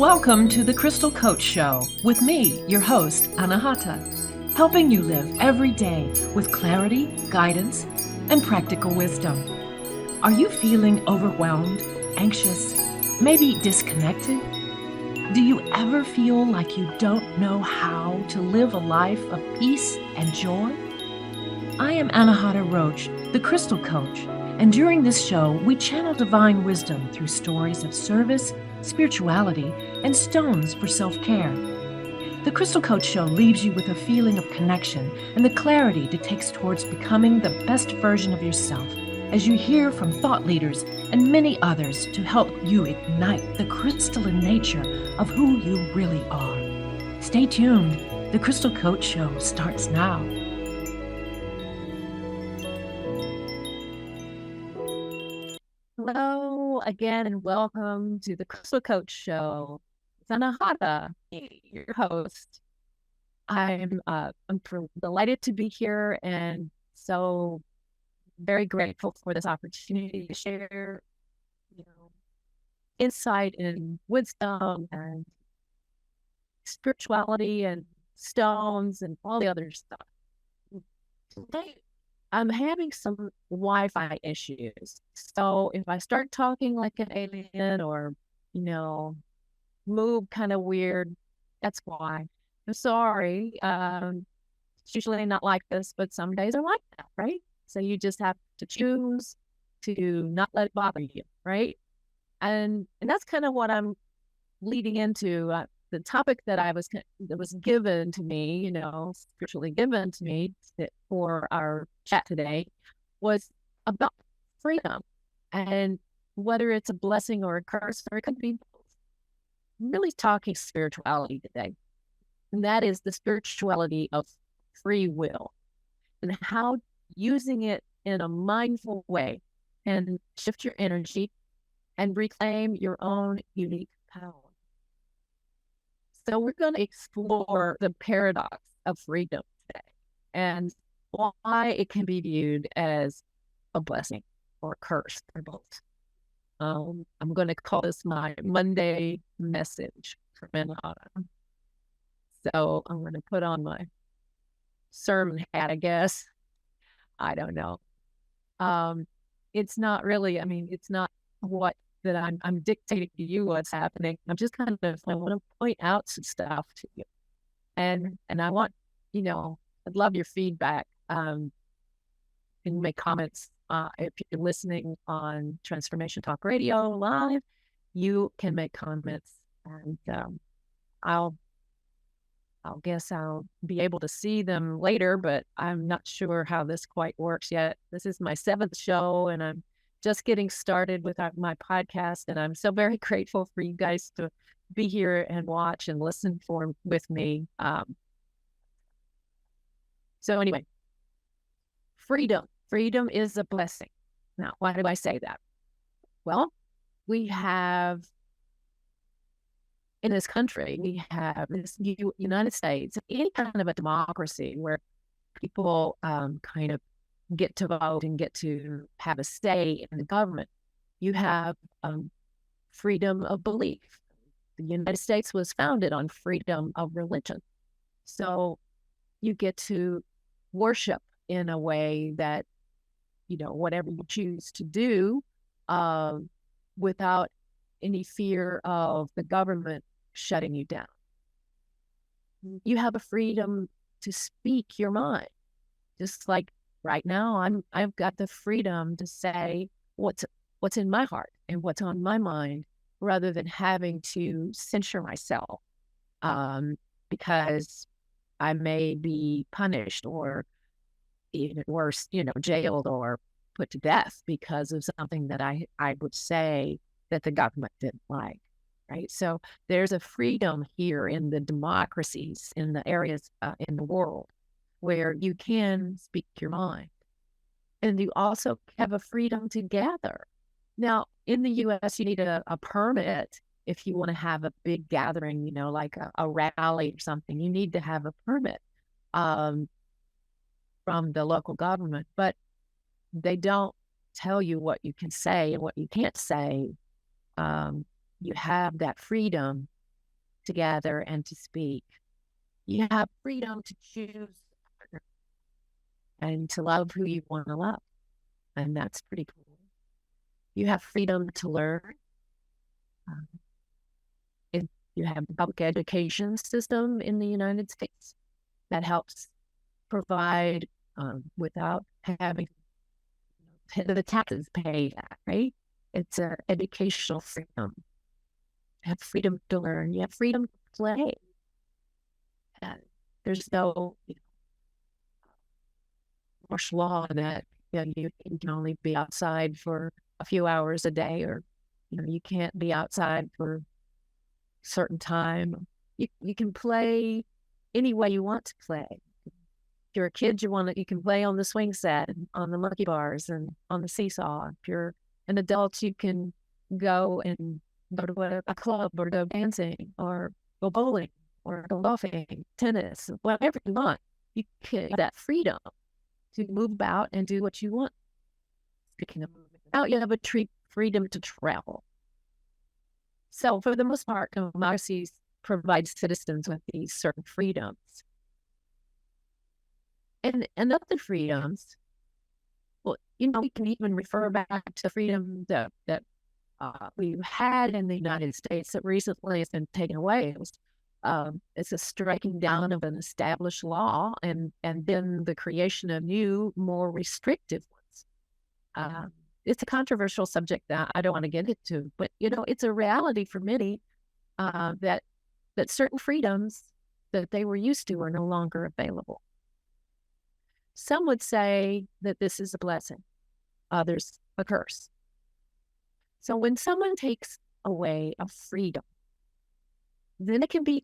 Welcome to the Crystal Coach Show with me, your host, Anahata, helping you live every day with clarity, guidance, and practical wisdom. Are you feeling overwhelmed, anxious, maybe disconnected? Do you ever feel like you don't know how to live a life of peace and joy? I am Anahata Roach, the Crystal Coach, and during this show, we channel divine wisdom through stories of service, spirituality, and stones for self-care. The Crystal Coach Show leaves you with a feeling of connection and the clarity it takes towards becoming the best version of yourself as you hear from thought leaders and many others to help you ignite the crystalline nature of who you really are. Stay tuned. The Crystal Coach Show starts now. Hello again and welcome to the Crystal Coach Show. It's Anahata, your host. I'm delighted to be here and so very grateful for this opportunity to share, insight and wisdom and spirituality and stones and all the other stuff. Today, I'm having some Wi-Fi issues. So if I start talking like an alien or, move kind of weird, that's why. I'm sorry. It's usually not like this, but some days are like that, right? So you just have to choose to not let it bother you, right? And that's kind of what I'm leading into. The topic that was given to me, spiritually given to me for our chat today was about freedom and whether it's a blessing or a curse, or it could be both. I'm really talking spirituality today. And that is the spirituality of free will and how using it in a mindful way can shift your energy and reclaim your own unique power. So we're going to explore the paradox of freedom today and why it can be viewed as a blessing or a curse or both. I'm going to call this my Monday message from Anahata. So I'm going to put on my sermon hat, I guess. I don't know. It's not really, it's not what that I'm dictating to you what's happening. I'm just I want to point out some stuff to you. And I want, I'd love your feedback. And make comments. If you're listening on Transformation Talk Radio live, you can make comments and I'll guess I'll be able to see them later, but I'm not sure how this quite works yet. This is my 7th show and I'm just getting started with my podcast, and I'm so very grateful for you guys to be here and watch and listen with me. So anyway, freedom is a blessing. Now, why do I say that? Well, we have in this country, we have this United States, any kind of a democracy where people kind of get to vote and get to have a say in the government. You have freedom of belief. The United States was founded on freedom of religion. So you get to worship in a way that, whatever you choose to do without any fear of the government shutting you down. You have a freedom to speak your mind. Just like right now, I've got the freedom to say what's in my heart and what's on my mind, rather than having to censure myself because I may be punished or even worse, jailed or put to death because of something that I would say that the government didn't like, right? So there's a freedom here in the democracies, in the areas in the world where you can speak your mind. And you also have a freedom to gather. Now, in the U.S., you need a permit if you want to have a big gathering, like a rally or something. You need to have a permit from the local government, but they don't tell you what you can say and what you can't say. You have that freedom together and to speak. You have freedom to choose and to love who you want to love. And that's pretty cool. You have freedom to learn. Um, you have the public education system in the United States that helps provide without having the taxes paid, right? It's an educational freedom. You have freedom to learn. You have freedom to play. And there's no martial law that you can only be outside for a few hours a day, or you can't be outside for a certain time. You can play any way you want to play. If you're a kid, you can play on the swing set, and on the monkey bars, and on the seesaw. If you're an adult, you can go to a club, or go dancing, or go bowling, or go golfing, tennis, whatever you want. You can have that freedom to move about and do what you want. Speaking of moving out, you have a freedom to travel. So for the most part, democracies provide citizens with these certain freedoms. And other freedoms, well, we can even refer back to freedom that we've had in the United States that recently has been taken away. It's a striking down of an established law, and then the creation of new, more restrictive ones. It's a controversial subject that I don't want to get into, but it's a reality for many that certain freedoms that they were used to are no longer available. Some would say that this is a blessing, others a curse. So when someone takes away a freedom, then it can be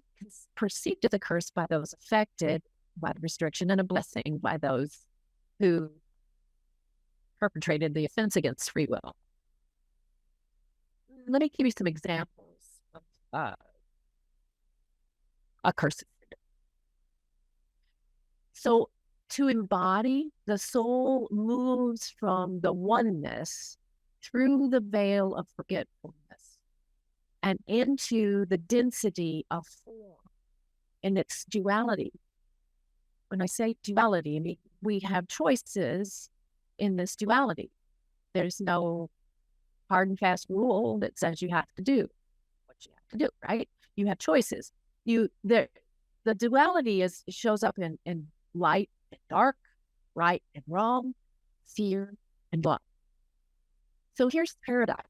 perceived as a curse by those affected by the restriction, and a blessing by those who perpetrated the offense against free will. Let me give you some examples of a curse. So to embody, the soul moves from the oneness through the veil of forgetfulness and into the density of form in its duality. When I say duality, I mean we have choices in this duality. There's no hard and fast rule that says you have to do what you have to do, right? You have choices. The duality shows up in light and dark, right and wrong, fear and love. So here's the paradox.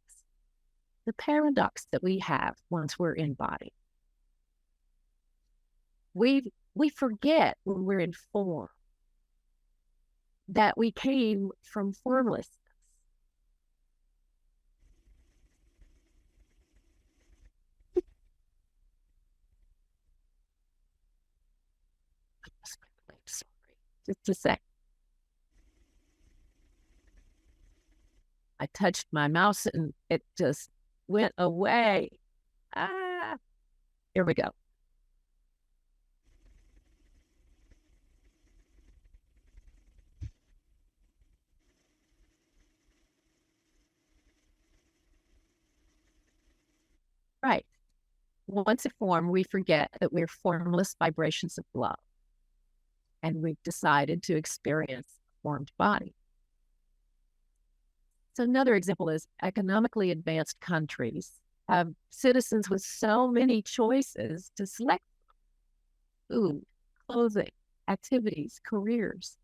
The paradox that we have once we're in body. We forget when we're in form that we came from formlessness. Sorry, just a sec. I touched my mouse and it just went away. Here we go. Right. Once a form, we forget that we're formless vibrations of love. And we've decided to experience a formed body. So another example is economically advanced countries have citizens with so many choices to select food, clothing, activities, careers.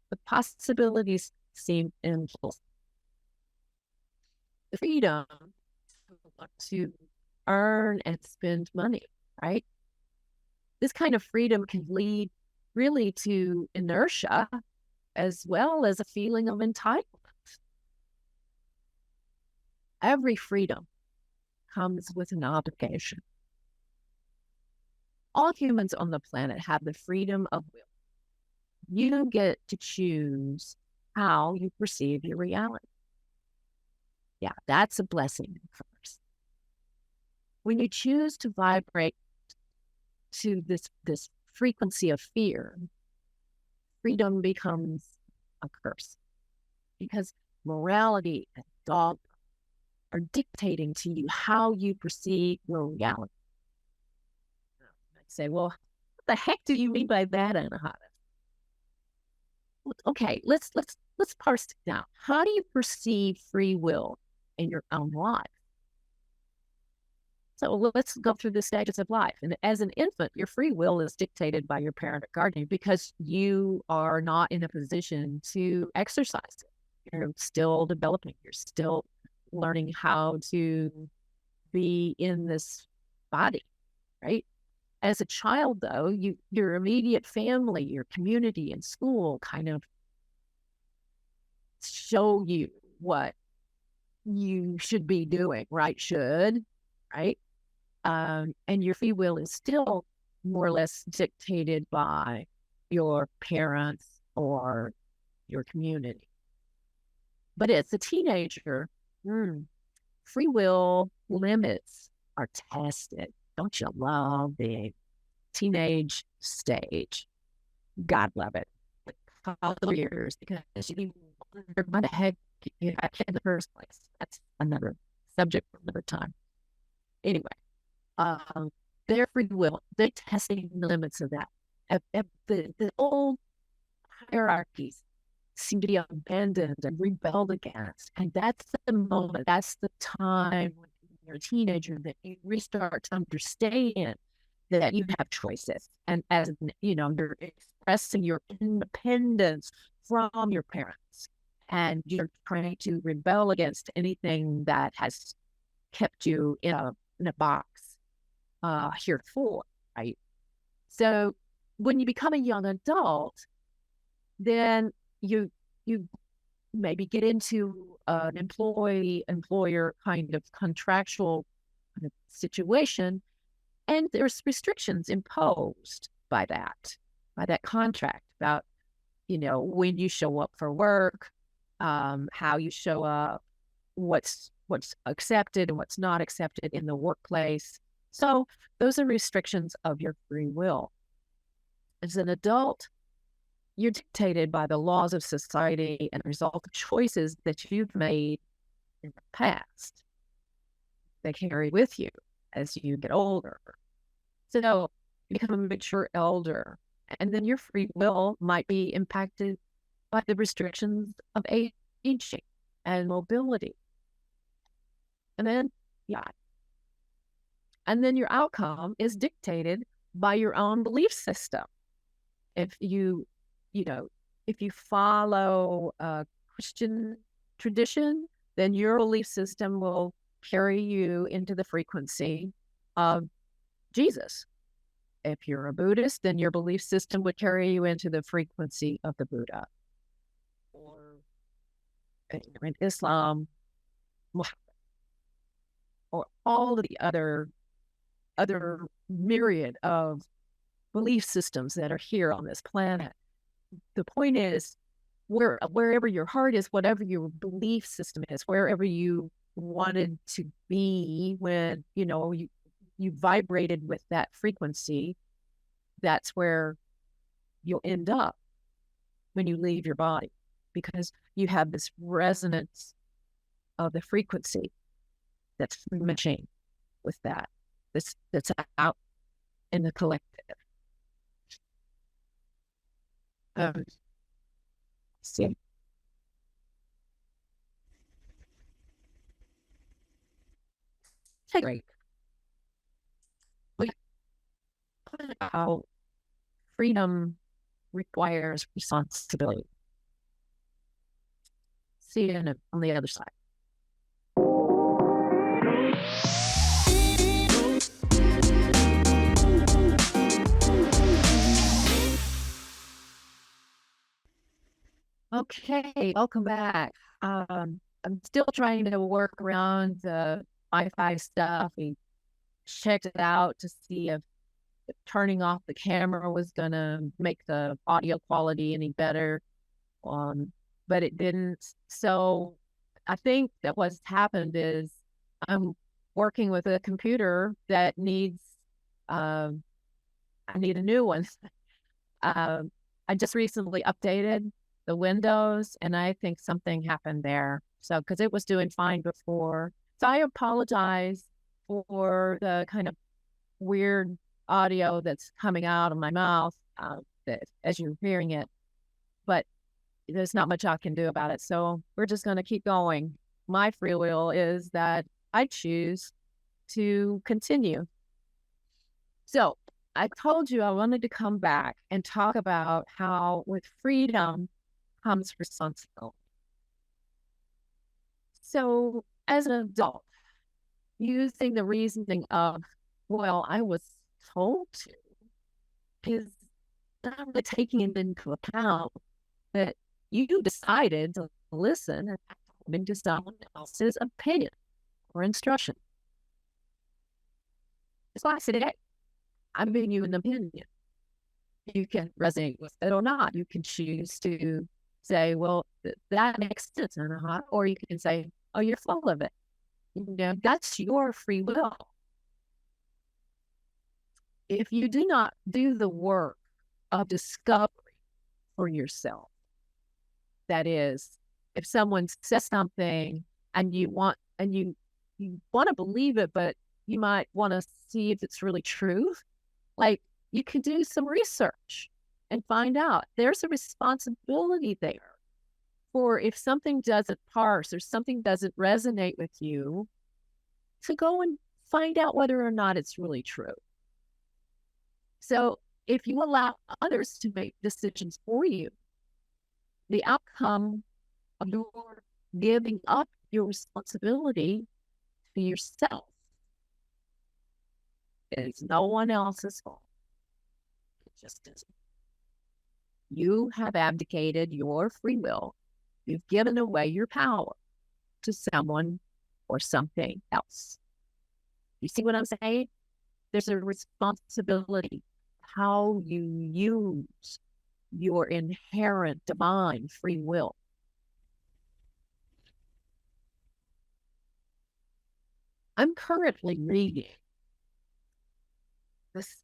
The possibilities seem endless. The freedom to earn and spend money, right? This kind of freedom can lead really to inertia as well as a feeling of entitlement. Every freedom comes with an obligation. All humans on the planet have the freedom of will. You get to choose how you perceive your reality. Yeah, that's a blessing first. When you choose to vibrate to this frequency of fear, freedom becomes a curse, because morality and dogma are dictating to you how you perceive your reality. say, well, what the heck do you mean by that, Anahata? Okay, let's parse it down. How do you perceive free will in your own life? So let's go through the stages of life. And as an infant, your free will is dictated by your parent or guardian because you are not in a position to exercise it. You're still developing. You're still learning how to be in this body, right? As a child, though, your immediate family, your community, and school kind of show you what you should be doing, right? Right? And your free will is still more or less dictated by your parents or your community. But as a teenager, free will limits are tested. Don't you love the teenage stage? God love it. A couple of years because you wonder why the heck you got in the first place. That's another subject for another time. Anyway, their free will, they're testing the limits of that. The old hierarchies seem to be abandoned and rebelled against. And that's the moment, that's the time when you're a teenager that you restart to understand that you have choices. And as you're expressing your independence from your parents. And you're trying to rebel against anything that has kept you in a box heretofore, right? So when you become a young adult, then you maybe get into an employer kind of contractual kind of situation, and there's restrictions imposed by that contract about when you show up for work, how you show up, what's accepted and what's not accepted in the workplace. So those are restrictions of your free will. As an adult, you're dictated by the laws of society and the result of choices that you've made in the past. They carry with you as you get older. So you become a mature elder, and then your free will might be impacted by the restrictions of aging and mobility. And then, and then your outcome is dictated by your own belief system. If you follow a Christian tradition, then your belief system will carry you into the frequency of Jesus. If you're a Buddhist, then your belief system would carry you into the frequency of the Buddha. Or in Islam, or all of the other myriad of belief systems that are here on this planet. The point is, wherever your heart is, whatever your belief system is, wherever you wanted to be when you vibrated with that frequency, that's where you'll end up when you leave your body, because you have this resonance of the frequency that's matching with that's out in the collective. See. Great. How freedom requires responsibility. See you on the other side. Okay, welcome back. I'm still trying to work around the Wi-Fi stuff. We checked it out to see if turning off the camera was going to make the audio quality any better, but it didn't. So I think that what's happened is I'm working with a computer that needs, I need a new one. I just recently updated the Windows, and I think something happened there. So, because it was doing fine before. So I apologize for the kind of weird audio that's coming out of my mouth that, as you're hearing it, but there's not much I can do about it. So we're just going to keep going. My free will is that I choose to continue. So I told you I wanted to come back and talk about how with freedom comes responsibility. So as an adult, using the reasoning of, well, I was told to, is not really taking it into account that you decided to listen to someone else's opinion or instruction. It's why I said, hey, I'm giving you an opinion. You can resonate with it or not. You can choose to say, well, that makes sense, Anahata, or you can say, oh, you're full of it. You know, that's your free will. If you do not do the work of discovery for yourself, that is, if someone says something and you want to believe it, but you might want to see if it's really true, like you can do some research and find out. There's a responsibility there for if something doesn't parse or something doesn't resonate with you, to go and find out whether or not it's really true. So if you allow others to make decisions for you, the outcome of your giving up your responsibility to yourself is no one else's fault. It just isn't. You have abdicated your free will. You've given away your power to someone or something else. You see what I'm saying? There's a responsibility how you use your inherent divine free will. I'm currently reading this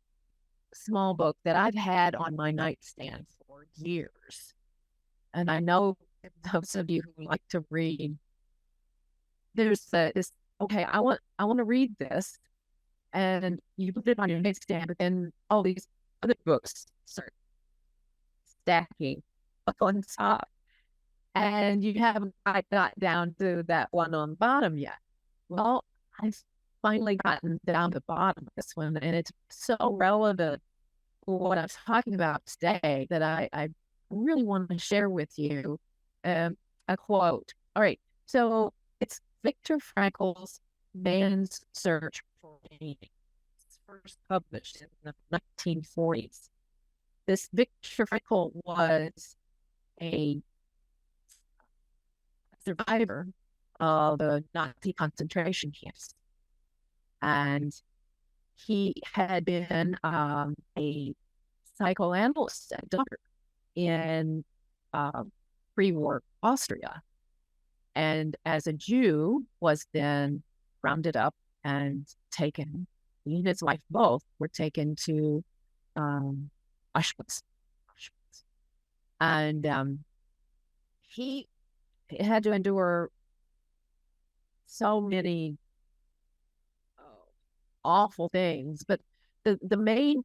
small book that I've had on my nightstand for years. And I know those of you who like to read, there's this, okay, I want to read this. And you put it on your nightstand, but then all these other books start stacking up on top. And you haven't quite got down to that one on the bottom yet. Well, I've finally gotten down to the bottom of this one, and it's so relevant for what I'm talking about today that I really want to share with you a quote. All right, so it's Viktor Frankl's Man's Search for Meaning. It's first published in the 1940s. This Viktor Frankl was a survivor of the Nazi concentration camps. And he had been a psychoanalyst and doctor in pre-war Austria. And as a Jew, was then rounded up and taken, he and his wife both were taken to Auschwitz. And he had to endure so many awful things, but the main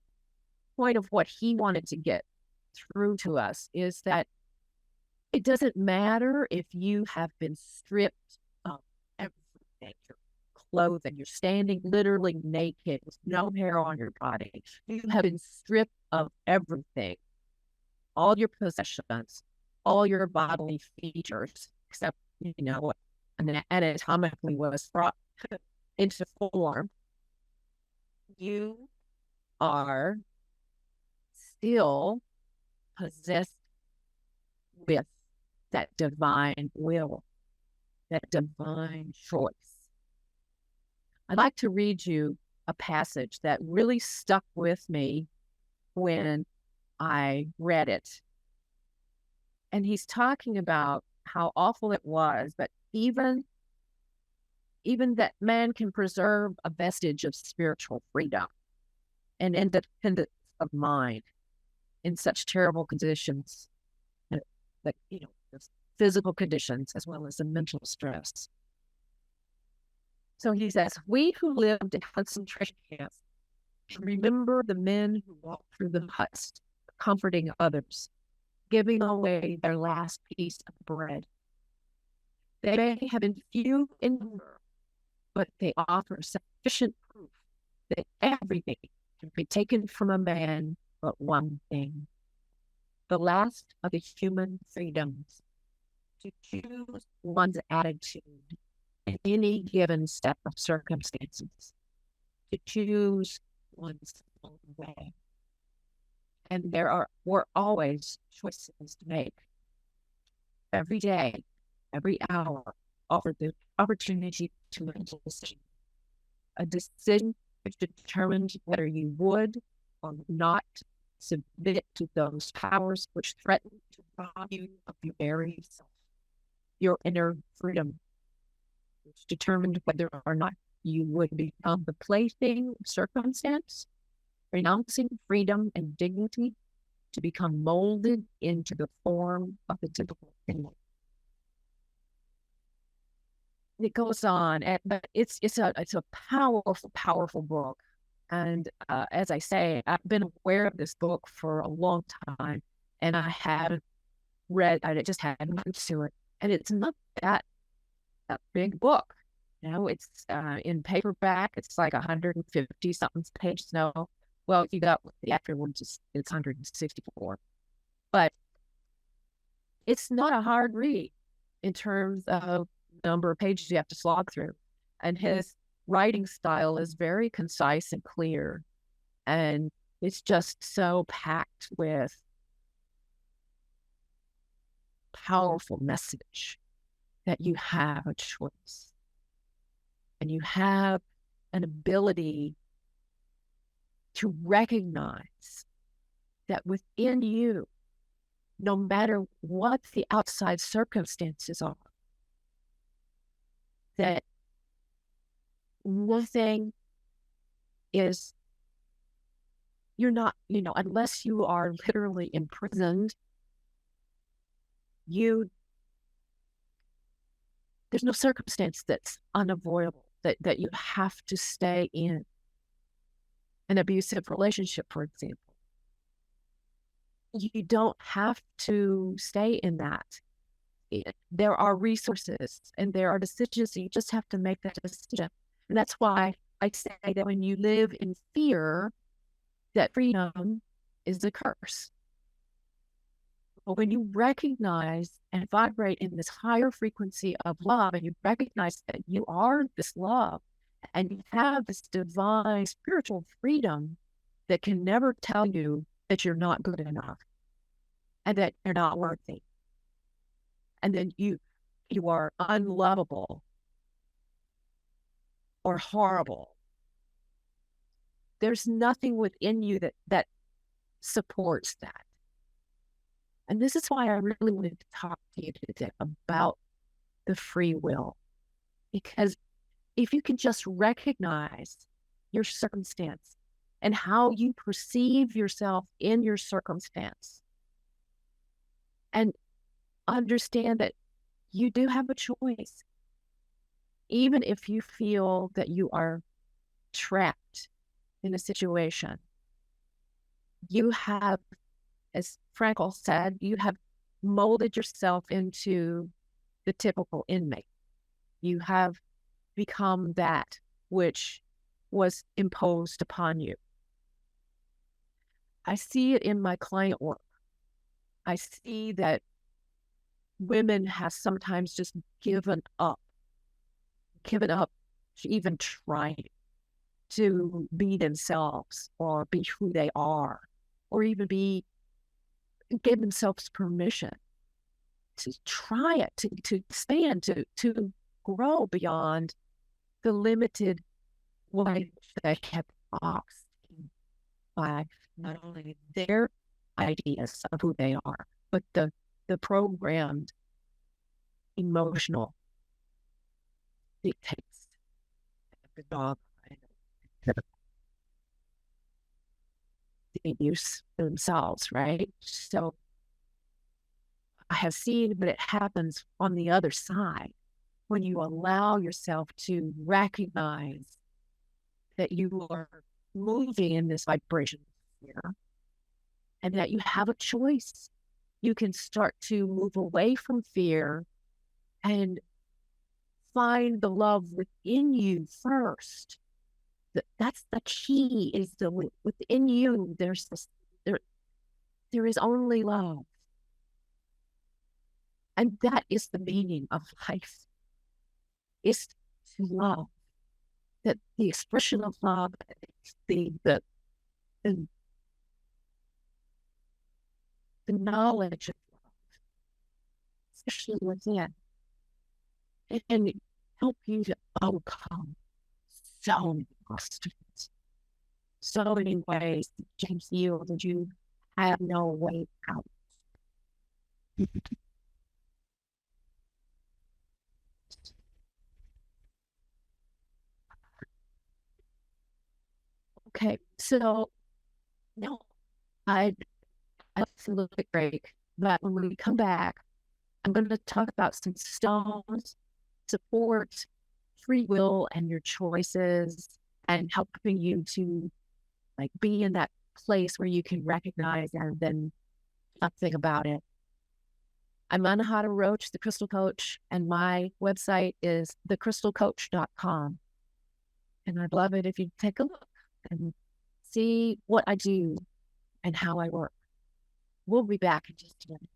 point of what he wanted to get through to us is that it doesn't matter if you have been stripped of everything, your clothing, you're standing literally naked with no hair on your body. You have been stripped of everything, all your possessions, all your bodily features, except, anatomically was brought into full form. You are still possessed with that divine will, that divine choice. I'd like to read you a passage that really stuck with me when I read it. And he's talking about how awful it was, but even that man can preserve a vestige of spiritual freedom and independence of mind in such terrible conditions, that physical conditions as well as the mental stress. So he says, we who lived in concentration camps Remember the men who walked through the huts, comforting others, giving away their last piece of bread. They may have been few in number, but they offer sufficient proof that everything can be taken from a man but one thing, the last of the human freedoms, to choose one's attitude in any given set of circumstances, to choose one's own way. And were always choices to make. Every day, every hour offered the opportunity to make a decision which determined whether you would or not submit to those powers which threaten to rob you of your very self, your inner freedom, which determined whether or not you would become the plaything of circumstance, renouncing freedom and dignity to become molded into the form of the typical inmate. It goes on, but it's a powerful book. And as I say, I've been aware of this book for a long time, and I just hadn't moved to it. And it's not that big book. It's in paperback. It's like 150 something pages. No, well, you got the afterwards, it's 164. But it's not a hard read in terms of number of pages you have to slog through. And his writing style is very concise and clear. And it's just so packed with powerful message that you have a choice. And you have an ability to recognize that within you, no matter what the outside circumstances are, that nothing is, you're not, unless you are literally imprisoned, there's no circumstance that's unavoidable, that you have to stay in. An abusive relationship, for example. You don't have to stay in that. There are resources and there are decisions. You just have to make that decision. And that's why I say that when you live in fear, that freedom is a curse. But when you recognize and vibrate in this higher frequency of love, and you recognize that you are this love, and you have this divine spiritual freedom that can never tell you that you're not good enough and that you're not worthy, and then you are unlovable or horrible. There's nothing within you that supports that. And this is why I really wanted to talk to you today about the free will. Because if you can just recognize your circumstance and how you perceive yourself in your circumstance, and understand that you do have a choice, even if you feel that you are trapped in a situation, you have, as Frankl said, you have molded yourself into the typical inmate. You have become that which was imposed upon you. I see it in my client work. I see that women have sometimes just given up to even trying to be themselves or be who they are, or even give themselves permission to try it, to expand, to grow beyond the limited way they have boxed by not only their ideas of who they are, but the programmed emotional dictates the dog they use themselves, right? So I have seen, but it happens on the other side when you allow yourself to recognize that you are moving in this vibration here, and that you have a choice. You can start to move away from fear and find the love within you first. That's the key, is the within you, there's this, there is only love. And that is the meaning of life, is to love. That the expression of love, the, the knowledge of love, especially within, and help you to overcome so many obstacles, so many ways that you feel that you have no way out. Okay, so now I a little bit break, but when we come back, I'm going to talk about some stones, support free will and your choices, and helping you to like be in that place where you can recognize and then something about it. I'm Anahata Roach, the Crystal Coach, and my website is thecrystalcoach.com. And I'd love it if you take a look and see what I do and how I work. We'll be back in just a minute.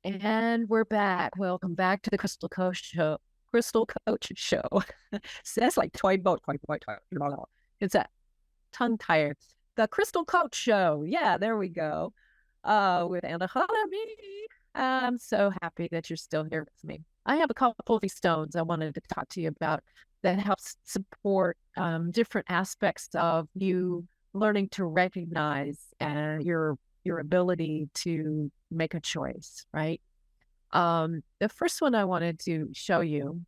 And we're back. Welcome back to the Crystal Coach Show. Crystal Coach Show. So that's like toy boat. It's a tongue tired. The Crystal Coach Show. Yeah, there we go. With Anahata, me. I'm so happy that you're still here with me. I have a couple of these stones I wanted to talk to you about that helps support different aspects of you learning to recognize your ability to make a choice, right? The first one I wanted to show you,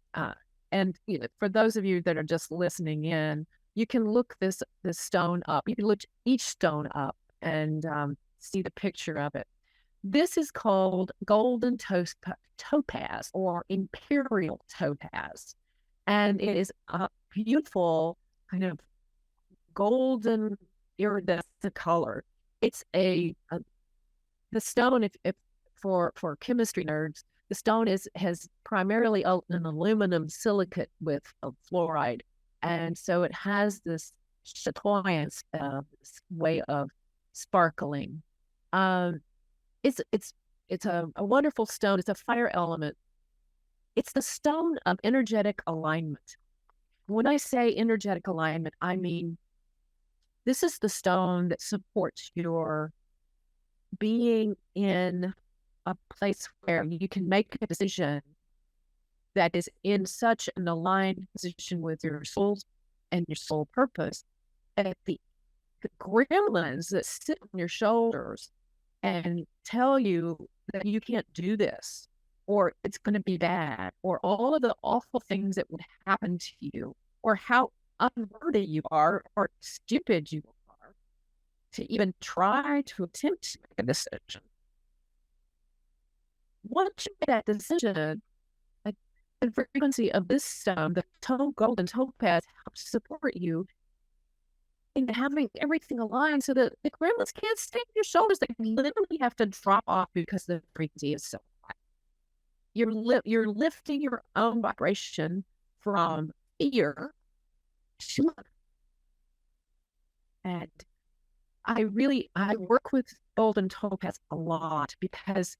and for those of you that are just listening in, you can look this stone up. You can look each stone up and see the picture of it. This is called golden topaz or imperial topaz, and it is a beautiful kind of golden iridescent color. It's the stone. If for chemistry nerds, the stone has primarily an aluminum silicate with a fluoride, and so it has this chatoyance, this way of sparkling. It's a wonderful stone. It's a fire element. It's the stone of energetic alignment. When I say energetic alignment, I mean this is the stone that supports your being in a place where you can make a decision that is in such an aligned position with your soul and your soul purpose, that the gremlins that sit on your shoulders and tell you that you can't do this, or it's going to be bad, or all of the awful things that would happen to you, or how unworthy you are, or stupid you are to even try to attempt to make a decision. Once you make that decision, the frequency of this stone, the golden topaz, helps support you in having everything aligned so that the gremlins can't stay on your shoulders. They literally have to drop off because the frequency is so high. You're lifting your own vibration from fear to love. And I work with golden topaz a lot because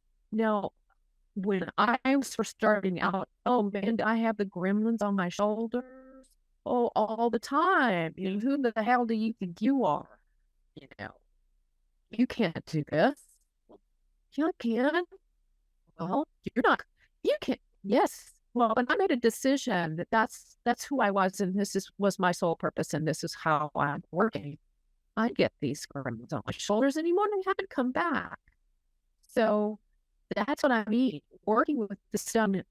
when I was first starting out, oh man, I have the gremlins on my shoulders. Oh, all the time. Who the hell do you think you are? You can't do this. You can. Well, you're not. You can. Yes. Well, but I made a decision that's who I was, and was my sole purpose, and this is how I'm working. I get these gremlins on my shoulders anymore, and they haven't come back. So that's what I mean. Working with the stone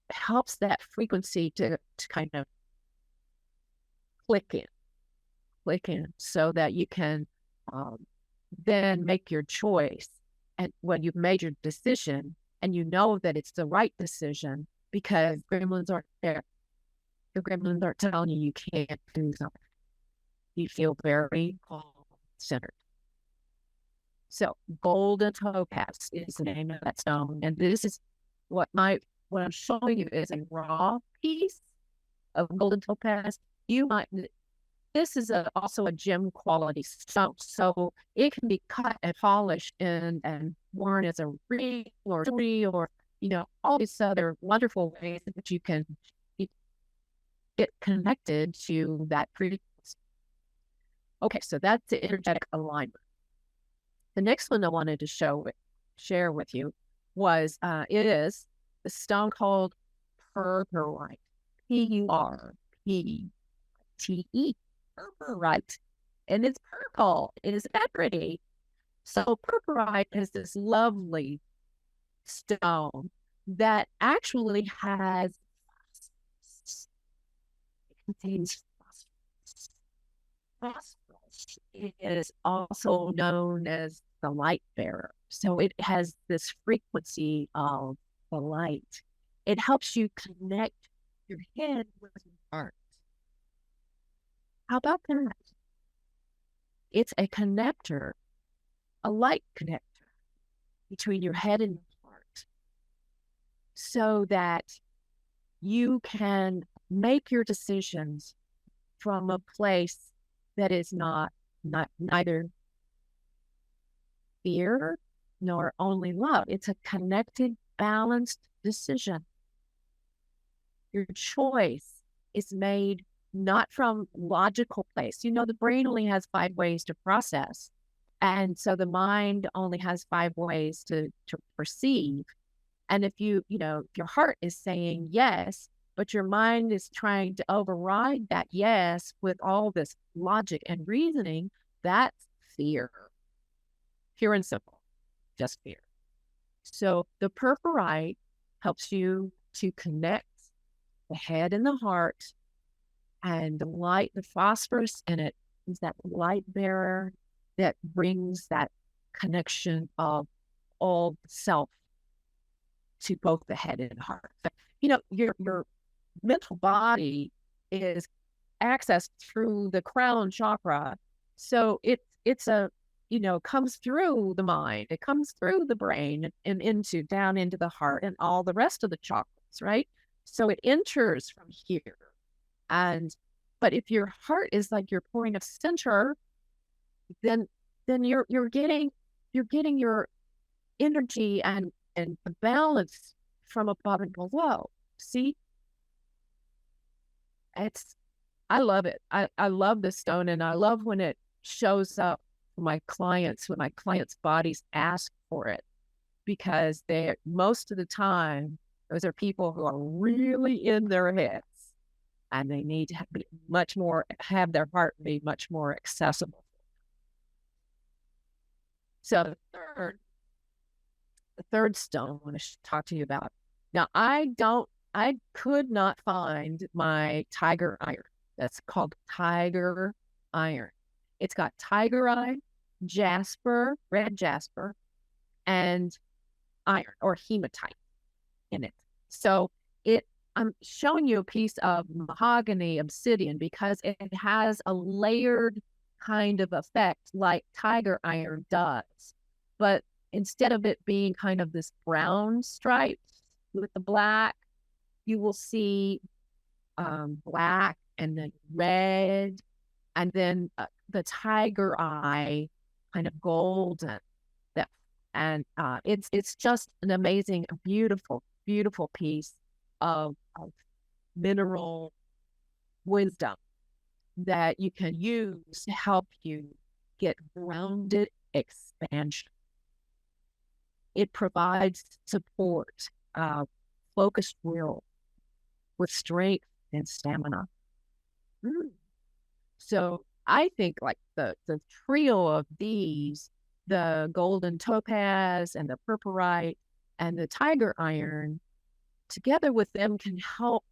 helps that frequency to kind of click in so that you can then make your choice and when you've made your decision and you know that it's the right decision because gremlins aren't there. The gremlins aren't telling you can't do something. You feel very centered. So golden topaz is the name of that stone. And this is what I'm showing you is a raw piece of golden topaz. This is also a gem quality stone. So it can be cut and polished and worn as a ring or jewelry or, all these other wonderful ways that you can get connected to that frequency. Okay, so that's the energetic alignment. The next one I wanted to share with you was it is the stone called purpurite. Purpete. Purpurite. And it's purple. Isn't that pretty? So purpurite is this lovely stone that actually contains phosphorus. It is also known as the light bearer. So it has this frequency of the light. It helps you connect your head with your heart. How about that? It's a connector, a light connector between your head and your heart so that you can make your decisions from a place that is neither fear nor only love. It's a connected, balanced decision. Your choice is made not from logical place. The brain only has 5 ways to process. And so the mind only has 5 ways to perceive. And if your heart is saying yes, but your mind is trying to override that yes with all this logic and reasoning, that's fear. Pure and simple, just fear. So the purpurite helps you to connect the head and the heart, and the light, the phosphorus in it is that light bearer that brings that connection of all self to both the head and heart. Your mental body is accessed through the crown chakra. So it's comes through the mind, it comes through the brain and down into the heart and all the rest of the chakras, right? So it enters from here. But if your heart is like your point of center, then you're getting your energy and the balance from above and below. See? I love it. I love this stone, and I love when it shows up for my clients, when my clients' bodies ask for it, because most of the time, those are people who are really in their heads, and they need to have their heart be much more accessible. So the third stone I want to talk to you about. Now, I could not find my tiger iron. That's called tiger iron. It's got tiger eye, jasper, red jasper, and iron or hematite in it. So I'm showing you a piece of mahogany obsidian because it has a layered kind of effect like tiger iron does. But instead of it being kind of this brown stripe with the black, you will see black and then red, and then the tiger eye kind of golden. It's just an amazing, beautiful, beautiful piece of mineral wisdom that you can use to help you get grounded expansion. It provides support, focused will with strength and stamina. So I think like the trio of these, the golden topaz and the purpurite and the tiger iron, together with them can help,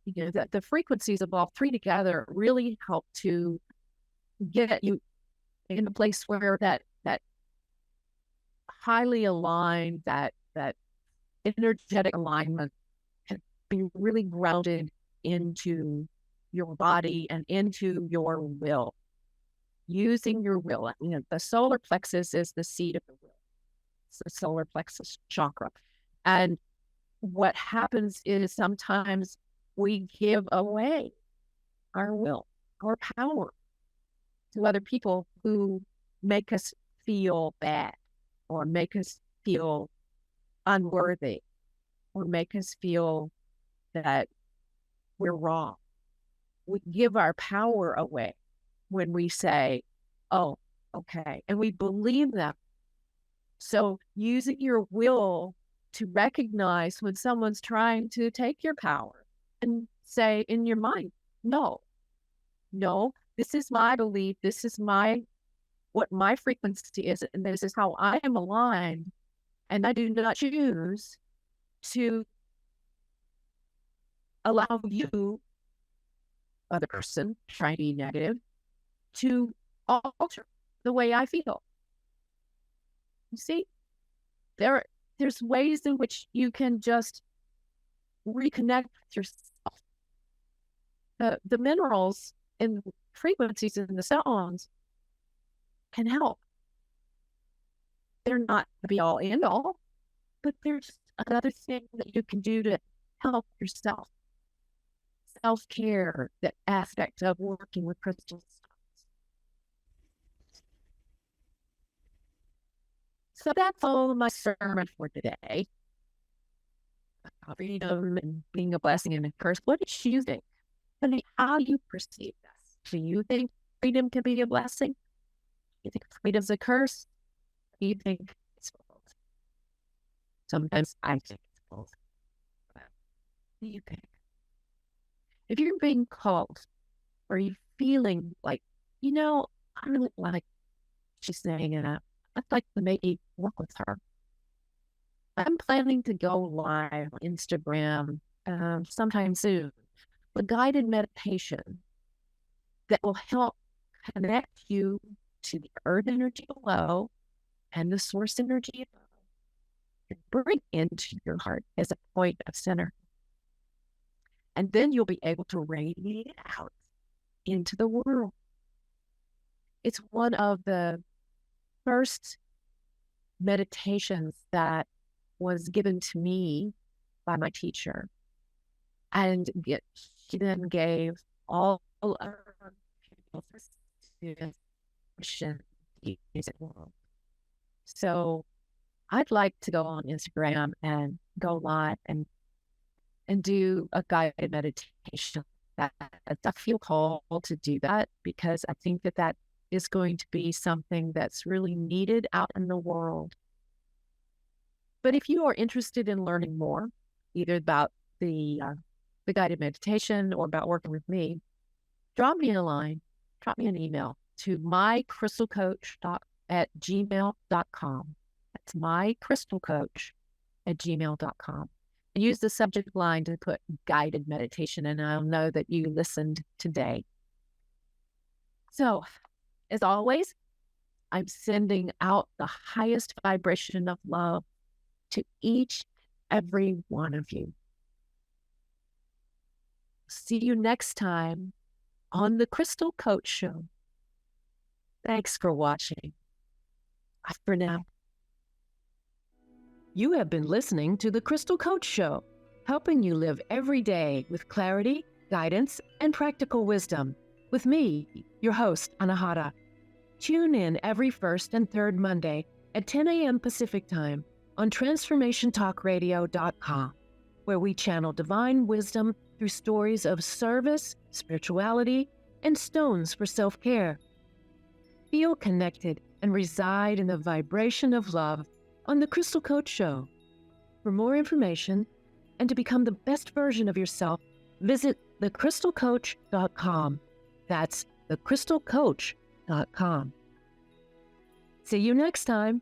the frequencies of all 3 together really help to get you in a place where that highly aligned, that energetic alignment can be really grounded into your body and into your will, using your will. You know, the solar plexus is the seat of the will. It's the solar plexus chakra. And what happens is sometimes we give away our will, our power to other people who make us feel bad or make us feel unworthy or make us feel that we're wrong. We give our power away when we say, oh, okay. And we believe them. So using your will to recognize when someone's trying to take your power and say in your mind, no, this is my belief. This is what my frequency is. And this is how I am aligned. And I do not choose to allow you, other person trying to be negative, to alter the way I feel. You see, there's ways in which you can just reconnect with yourself. The minerals and frequencies in the sounds can help. They're not the be all end all, but there's another thing that you can do to help yourself. Self-care, the aspect of working with crystals. So that's all my sermon for today. Freedom and being a blessing and a curse. What do you think? How do you perceive this? Do you think freedom can be a blessing? Do you think freedom's a curse? Do you think it's both? Sometimes I think it's both. What do you think? If you're being called or you're feeling like, I really like she's saying, and I'd like to maybe work with her. I'm planning to go live on Instagram sometime soon with guided meditation that will help connect you to the earth energy below and the source energy above, and bring into your heart as a point of center. And then you'll be able to radiate it out into the world. It's one of the first meditations that was given to me by my teacher. And she then gave all other students the music world. So I'd like to go on Instagram and go live and do a guided meditation. That I feel called to do that because I think that is going to be something that's really needed out in the world. But if you are interested in learning more, either about the guided meditation or about working with me, drop me a line, drop me an email to mycrystalcoach@gmail.com. That's mycrystalcoach@gmail.com. And use the subject line to put guided meditation, and I'll know that you listened today. So, as always, I'm sending out the highest vibration of love to each, every one of you. See you next time on the Crystal Coach Show. Thanks for watching. Bye for now. You have been listening to the Crystal Coach Show, helping you live every day with clarity, guidance, and practical wisdom. With me, your host, Anahata. Tune in every first and third Monday at 10 a.m. Pacific Time on TransformationTalkRadio.com, where we channel divine wisdom through stories of service, spirituality, and stones for self-care. Feel connected and reside in the vibration of love on The Crystal Coach Show. For more information and to become the best version of yourself, visit thecrystalcoach.com. That's thecrystalcoach.com. See you next time.